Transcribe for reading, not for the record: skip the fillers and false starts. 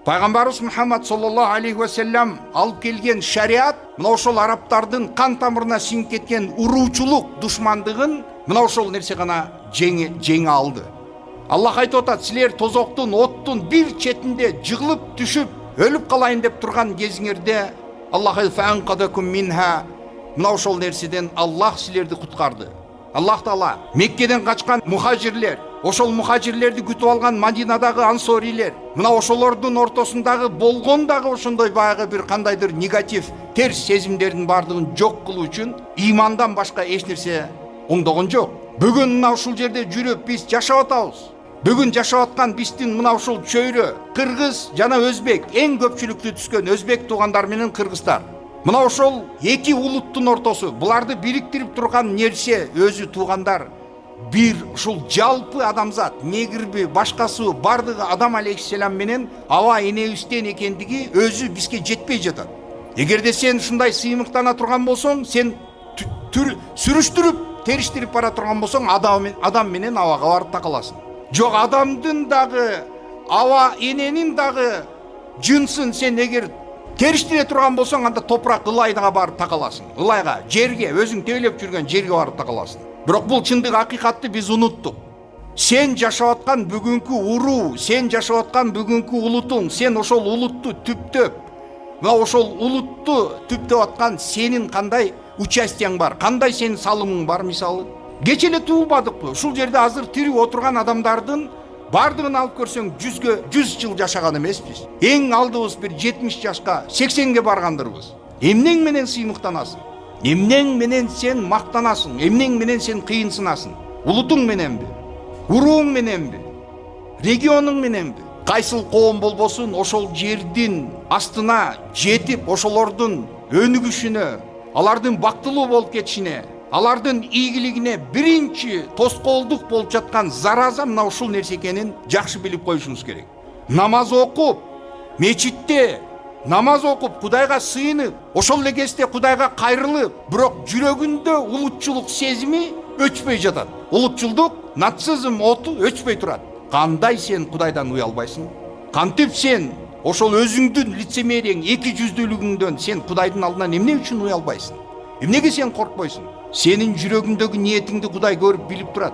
Пайгамбарыбыз Мухаммад саллаллаху алейхи ва саллям алып келген шариат мына ошол арабтардын кан тамырына сиңип кеткен уруучулук душмандыгын мына ошол нерсе гана жеңе алды. Аллах айтып атат, силер тозоктун, оттун бир четинде жыгылып түшүп өлүп калайын деп турган кезиңерде Аллах фаанкадакум минха, мына ошол нерседен Аллах силерди куткарды. Аллах Таала Меккеден качкан мухажирлер, ошол мухажирлерди күтүп алган Мадинадагы ансорилер, мына ошолордун ортосундагы болгон дагы ошондой баягы бир кандайдыр негатив, терс сезимдердин бардыгын жок кылуу үчүн имандан башка эч нерсе оңдогон жок. Бүгүн мына ушул жерде жүрүп биз жашап атабыз. Бүгүн жашап аткан биздин мына ушул чөйрө кыргыз жана өзбек, эң көпчүлүктүү түскөн өзбек туугандар менен кыргыздар. Мына ошол эки улуттун ортосу, буларды бириктирип турган нерсе өзү туугандар бир ушул жалпы адамзат, негирби, башкасы бардыгы Адам алейхиссалам менен аба энебизден экендиги өзү бизге жетпей жатат. Эгерде сен ушундай сыймыктана турган болсоң, сен сүрүштүрүп, териштирип бара турган болсоң, адам менен абага барып такаласың. Жок, адамдын дагы, аба эненин дагы жынсын сен эгер териштире турган болсоң, анда топурак ылайга барып такаласың. Ылайга, жерге, өзүң тейлеп жүргөн жерге барып такаласың. Бирок бул чындык, акыйкатты биз унуттук. Сен жашап аткан бүгүнкү уруу, сен жашап аткан бүгүнкү улутуң, сен ошол улутту түптөп, мына ошол улутту түптөп аткан сенин кандай участияң бар, кандай сенин салымың бар. Мисалы, кече эле туулбадыкпы? Ушул жерде азыр тирүү отурган адамдардын бардыгын алып көрсөң 100 жыл жашаган эмеспиз. Эң алдыбыз бир 70 жашка, 80ге баргандырбыз. Эмнең менен сыймыктанасың? Эмнең менен сен мактанасың? Эмнең менен сен кыйынсынасың? Улутуң мененби? Урууң мененби? Регионуң мененби? Кайсыл коом болбосун, ошол жердин астына жетип, ошолордун өнүгүшүнө, алардын бактылуу болуп кетишине, алардын ийгилигине биринчи тоскоолдук болуп жаткан зараза мына ушул нерсе экенин жакшы билип коюшуңуз керек. Намаз окуп, мечитте намаз окуп, Кудайга сыйынып, ошол эле кезде Кудайга кайрылып, бирок жүрөгүндө улутчулук сезими өчпөй жатат. Улутчулдук, нацизм оту өчпөй турат. Кандай сен Кудайдан уялбайсың? Кантип сен ошол өзүңдүн лицемериең, эки жүздүүлүгүңдөн сен Кудайдын алдынан эмне үчүн уялбайсың? Эмнеге сен коркпойсуң? Сенин жүрөгүңдөгү ниетиңди Кудай көрүп билип турат.